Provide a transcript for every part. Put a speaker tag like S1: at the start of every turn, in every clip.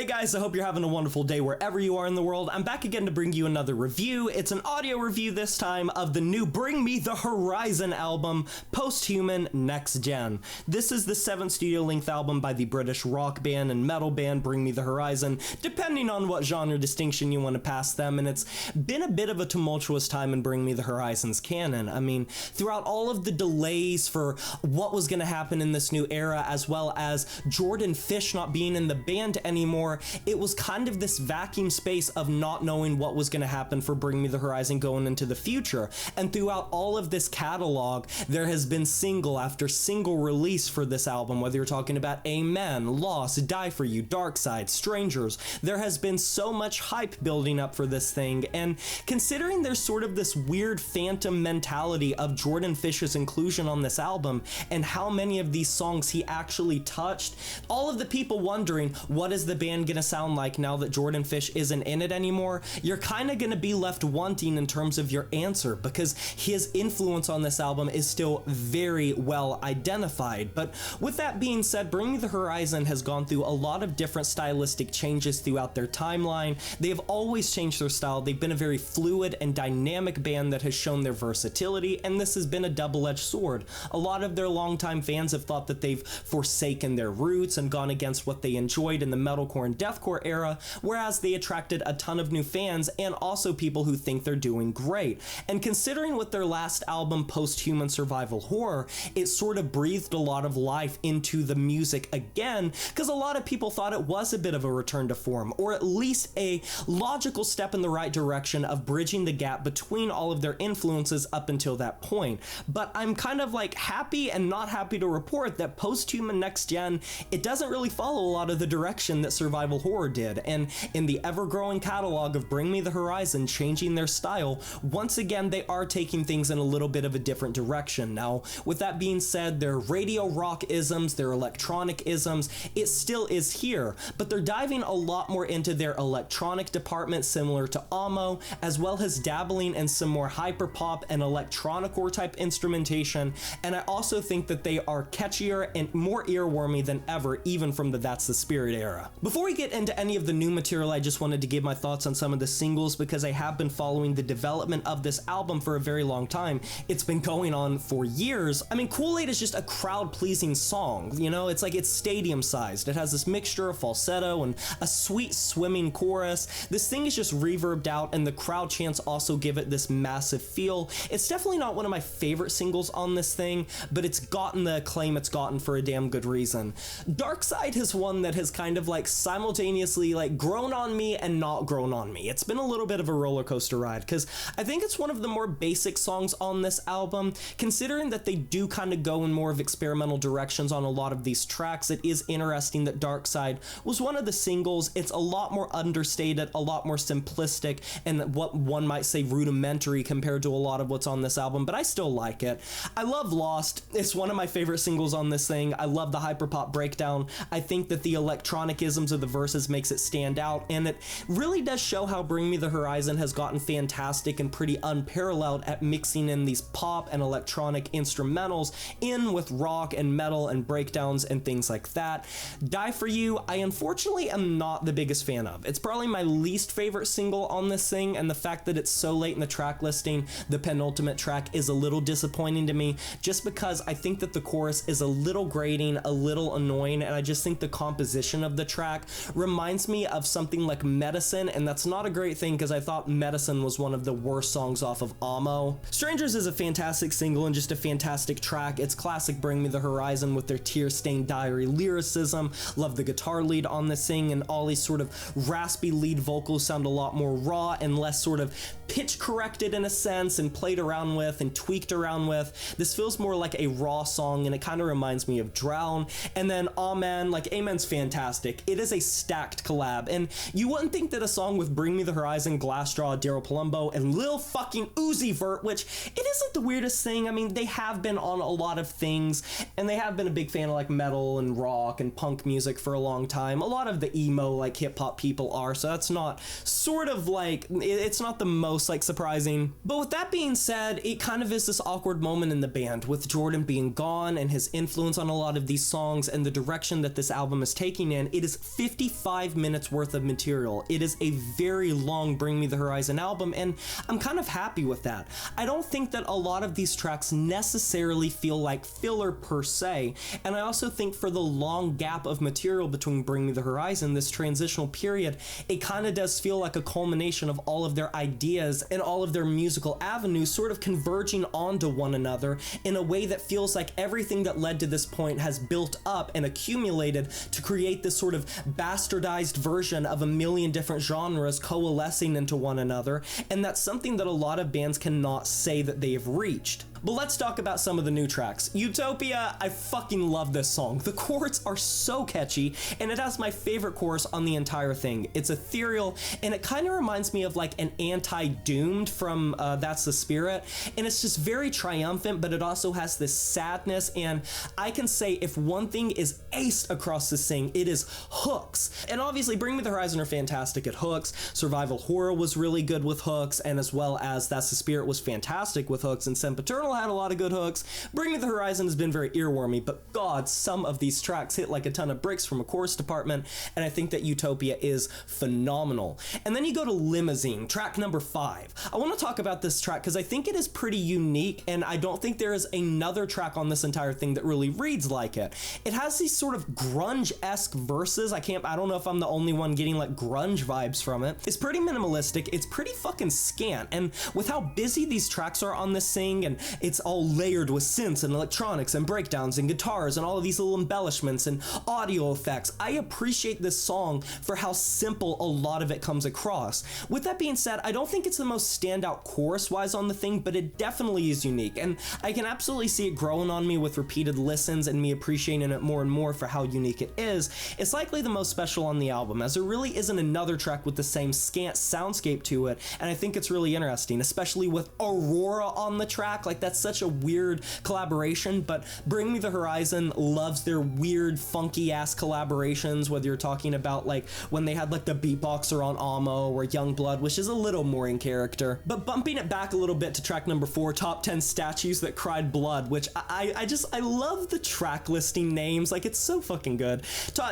S1: Hey guys, I hope you're having a wonderful day wherever you are in the world. I'm back again to bring you another review. It's an audio review this time of the new Bring Me the Horizon album, Post-Human Next Gen. This is the 7th studio-length album by the British rock band and metal band Bring Me the Horizon, depending on what genre distinction you want to pass them, and it's been a bit of a tumultuous time in Bring Me the Horizon's canon. I mean, throughout all of the delays for what was going to happen in this new era, as well as Jordan Fish not being in the band anymore, it was kind of this vacuum space of not knowing what was going to happen for Bring Me the Horizon going into the future. And throughout all of this catalog, there has been single after single release for this album, whether you're talking about Amen, Lost, Die For You, Dark Side, Strangers. There has been so much hype building up for this thing, and considering there's sort of this weird phantom mentality of Jordan Fish's inclusion on this album and how many of these songs he actually touched, all of the people wondering, what is the band gonna sound like now that Jordan Fish isn't in it anymore? You're kind of gonna be left wanting in terms of your answer, because his influence on this album is still very well identified. But with that being said, Bring Me the Horizon has gone through a lot of different stylistic changes throughout their timeline. They have always changed their style. They've been a very fluid and dynamic band that has shown their versatility, and this has been a double-edged sword. A lot of their longtime fans have thought that they've forsaken their roots and gone against what they enjoyed in the metalcore and deathcore era, whereas they attracted a ton of new fans and also people who think they're doing great. And considering with their last album, Post-Human Survival Horror, it sort of breathed a lot of life into the music again, because a lot of people thought it was a bit of a return to form, or at least a logical step in the right direction of bridging the gap between all of their influences up until that point. But I'm kind of like happy and not happy to report that Post-Human Next Gen, it doesn't really follow a lot of the direction that Survival Horror did, and in the ever-growing catalog of Bring Me the Horizon changing their style, once again they are taking things in a little bit of a different direction. Now, with that being said, their radio rock isms, their electronic isms, it still is here, but they're diving a lot more into their electronic department similar to Amo, as well as dabbling in some more hyperpop and electronicore type instrumentation, and I also think that they are catchier and more earwormy than ever, even from the That's the Spirit era. Before we get into any of the new material, I just wanted to give my thoughts on some of the singles, because I have been following the development of this album for a very long time. It's been going on for years. I mean, Kool-Aid is just a crowd-pleasing song, you know? It's like it's stadium-sized. It has this mixture of falsetto and a sweet swimming chorus. This thing is just reverbed out, and the crowd chants also give it this massive feel. It's definitely not one of my favorite singles on this thing, but it's gotten the acclaim it's gotten for a damn good reason. Dark Side is one that has kind of like simultaneously like grown on me and not grown on me. It's been a little bit of a roller coaster ride, because I think it's one of the more basic songs on this album. Considering that they do kind of go in more of experimental directions on a lot of these tracks, it is interesting that Dark Side was one of the singles. It's a lot more understated, a lot more simplistic, and what one might say rudimentary compared to a lot of what's on this album, but I still like it. I love Lost. It's one of my favorite singles on this thing. I love the hyperpop breakdown. I think that the electronic isms of the verses makes it stand out, and it really does show how Bring Me the Horizon has gotten fantastic and pretty unparalleled at mixing in these pop and electronic instrumentals in with rock and metal and breakdowns and things like that. Die For You, I unfortunately am not the biggest fan of. It's probably my least favorite single on this thing, and the fact that it's so late in the track listing, the penultimate track, is a little disappointing to me, just because I think that the chorus is a little grating, a little annoying, and I just think the composition of the track reminds me of something like Medicine, and that's not a great thing, because I thought Medicine was one of the worst songs off of Amo. Strangers is a fantastic single and just a fantastic track. It's classic Bring Me the Horizon with their tear-stained diary lyricism. Love the guitar lead on this thing, and all these sort of raspy lead vocals sound a lot more raw and less sort of pitch corrected in a sense and played around with and tweaked around with. This feels more like a raw song, and it kind of reminds me of Drown. And then Amen, like Amen's fantastic. It is a stacked collab, and you wouldn't think that a song with Bring Me the Horizon, Glassjaw, Daryl Palumbo, and Lil fucking Uzi Vert, which it isn't the weirdest thing. I mean, they have been on a lot of things, and they have been a big fan of like metal and rock and punk music for a long time. A lot of the emo like hip hop people are, so that's not sort of like, it's not the most like surprising. But with that being said, it kind of is this awkward moment in the band with Jordan being gone and his influence on a lot of these songs and the direction that this album is taking in. It is 50 55 minutes worth of material. It is a very long Bring Me the Horizon album, and I'm kind of happy with that. I don't think that a lot of these tracks necessarily feel like filler per se, and I also think for the long gap of material between Bring Me the Horizon, this transitional period, it kind of does feel like a culmination of all of their ideas and all of their musical avenues sort of converging onto one another in a way that feels like everything that led to this point has built up and accumulated to create this sort of bastardized version of a million different genres coalescing into one another, and that's something that a lot of bands cannot say that they have reached. But let's talk about some of the new tracks. Utopia, I fucking love this song. The chords are so catchy, and it has my favorite chorus on the entire thing. It's ethereal, and it kind of reminds me of like an anti-Doomed from That's the Spirit, and it's just very triumphant, but it also has this sadness, and I can say if one thing is aced across this thing, it is hooks. And obviously Bring Me the Horizon are fantastic at hooks, Survival Horror was really good with hooks, and as well as That's the Spirit was fantastic with hooks, and Sempiternal had a lot of good hooks. Bring Me the Horizon has been very earwormy, but god, some of these tracks hit like a ton of bricks from a chorus department, and I think that Utopia is phenomenal. And then you go to Limousine, track number 5. I want to talk about this track because I think it is pretty unique, and I don't think there is another track on this entire thing that really reads like it. It has these sort of grunge-esque verses. I don't know if I'm the only one getting like grunge vibes from it. It's pretty minimalistic, it's pretty fucking scant, and with how busy these tracks are on this thing, and it's all layered with synths and electronics and breakdowns and guitars and all of these little embellishments and audio effects, I appreciate this song for how simple a lot of it comes across. With that being said, I don't think it's the most standout chorus-wise on the thing, but it definitely is unique, and I can absolutely see it growing on me with repeated listens and me appreciating it more and more for how unique it is. It's likely the most special on the album, as there really isn't another track with the same scant soundscape to it, and I think it's really interesting, especially with Aurora on the track. Like, that's such a weird collaboration, but Bring Me the Horizon loves their weird, funky-ass collaborations, whether you're talking about like when they had like the beatboxer on Amo or Youngblood, which is a little more in character. But bumping it back a little bit to track number 4, Top 10 Statues That Cried Blood, which I love the track listing names, like it's so fucking good.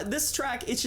S1: This track, it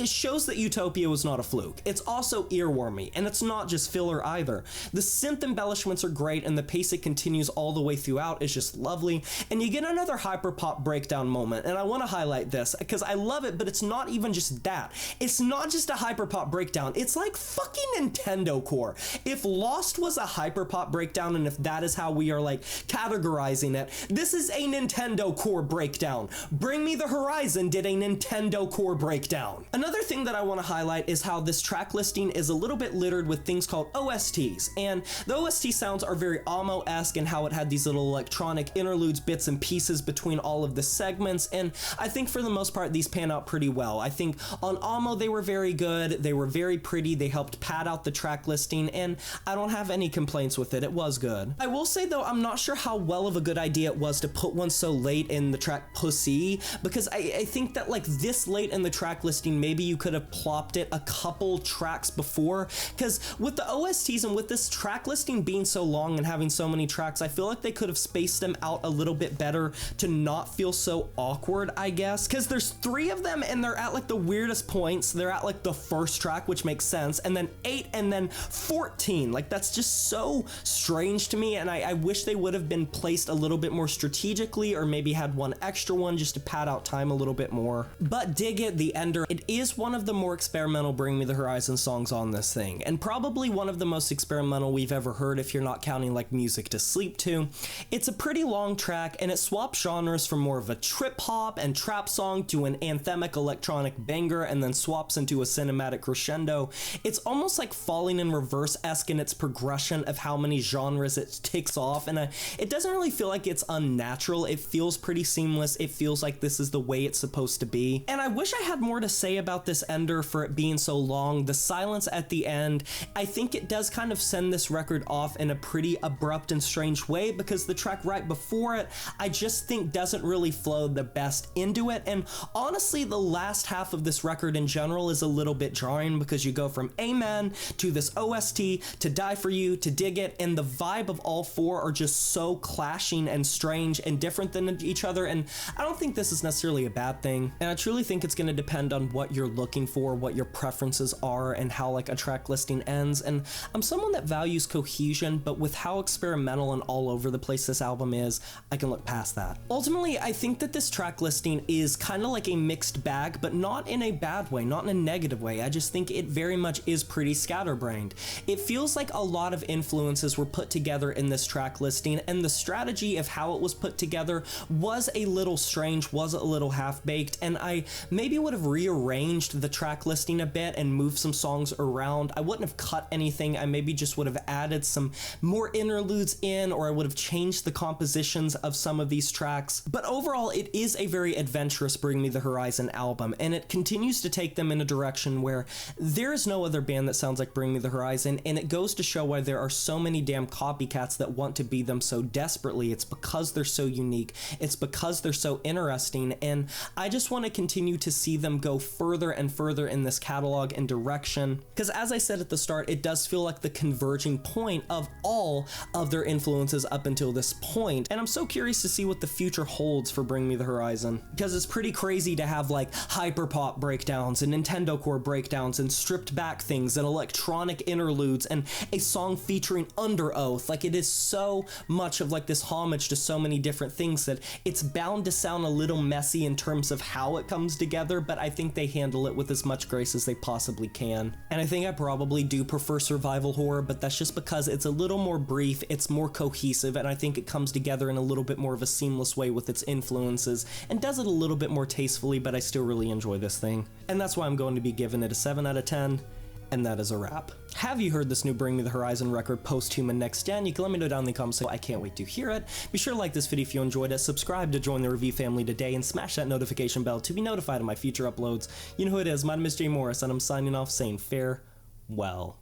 S1: shows that Utopia was not a fluke. It's also earwormy, and it's not just filler either. The synth embellishments are great, and the pace it continues all the way throughout is just lovely, and you get another hyperpop breakdown moment, and I want to highlight this because I love it, but it's not even just that. It's not just a hyperpop breakdown, it's like fucking Nintendo core. If Lost was a hyperpop breakdown, and if that is how we are like categorizing it, this is a Nintendo core breakdown. Bring Me the Horizon did a Nintendo core breakdown. Another thing that I want to highlight is how this track listing is a little bit littered with things called OSTs, and the OST sounds are very Amo-esque in how it had these little electronic interludes, bits and pieces between all of the segments, and I think for the most part these pan out pretty well. I think on Amo they were very good, they were very pretty, they helped pad out the track listing, and I don't have any complaints with it. It was good. I will say though, I'm not sure how well of a good idea it was to put one so late in the track Pussy, because I think that like this late in the track listing, maybe you could have plopped it a couple tracks before, because with the OSTs and with this track listing being so long and having so many tracks, I feel like they could have spaced them out a little bit better to not feel so awkward, I guess, because there's 3 of them and they're at like the weirdest points. They're at like the first track, which makes sense, and then 8 and then 14. Like, that's just so strange to me, and I wish they would have been placed a little bit more strategically, or maybe had one extra one just to pad out time a little bit more. But dig it, The Ender. It is one of the more experimental Bring Me the Horizon songs on this thing, and probably one of the most experimental we've ever heard if you're not counting like music to sleep to. It's a pretty long track, and it swaps genres from more of a trip hop and trap song to an anthemic electronic banger, and then swaps into a cinematic crescendo. It's almost like Falling in Reverse-esque in its progression of how many genres it ticks off, and it doesn't really feel like it's unnatural. It feels pretty seamless. It feels like this is the way it's supposed to be. And I wish I had more to say about this Ender for it being so long. The silence at the end, I think it does kind of send this record off in a pretty abrupt and strange way, appreciate because the track right before it, I just think doesn't really flow the best into it. And honestly, the last half of this record in general is a little bit jarring because you go from Amen to this OST to Die For You to Dig It, and the vibe of all four are just so clashing and strange and different than each other. And I don't think this is necessarily a bad thing. And I truly think it's going to depend on what you're looking for, what your preferences are, and how like a track listing ends. And I'm someone that values cohesion, but with how experimental and all over the place this album is, I can look past that. Ultimately, I think that this track listing is kind of like a mixed bag, but not in a bad way, not in a negative way. I just think it very much is pretty scatterbrained. It feels like a lot of influences were put together in this track listing, and the strategy of how it was put together was a little strange, was a little half-baked, and I maybe would have rearranged the track listing a bit and moved some songs around. I wouldn't have cut anything. I maybe just would have added some more interludes in, or I would have changed the compositions of some of these tracks. But overall, it is a very adventurous Bring Me the Horizon album, and it continues to take them in a direction where there is no other band that sounds like Bring Me the Horizon, and it goes to show why there are so many damn copycats that want to be them so desperately. It's because they're so unique. It's because they're so interesting, and I just want to continue to see them go further and further in this catalog and direction, because as I said at the start, it does feel like the converging point of all of their influences up until this point, and I'm so curious to see what the future holds for Bring Me the Horizon, because it's pretty crazy to have like hyperpop breakdowns and Nintendo core breakdowns and stripped back things and electronic interludes and a song featuring Underoath. Like, it is so much of like this homage to so many different things that it's bound to sound a little messy in terms of how it comes together, but I think they handle it with as much grace as they possibly can. And I think I probably do prefer survival horror, but that's just because it's a little more brief, it's more cohesive, and I think it comes together in a little bit more of a seamless way with its influences and does it a little bit more tastefully, but I still really enjoy this thing. And that's why I'm going to be giving it a 7 out of 10. And that is a wrap. Have you heard this new Bring Me the Horizon record, Post-Human Next Gen? You can let me know down in the comments below. I can't wait to hear it. Be sure to like this video if you enjoyed it, subscribe to join the review family today, and smash that notification bell to be notified of my future uploads. You know who it is, my name is Jay Morris, and I'm signing off saying farewell.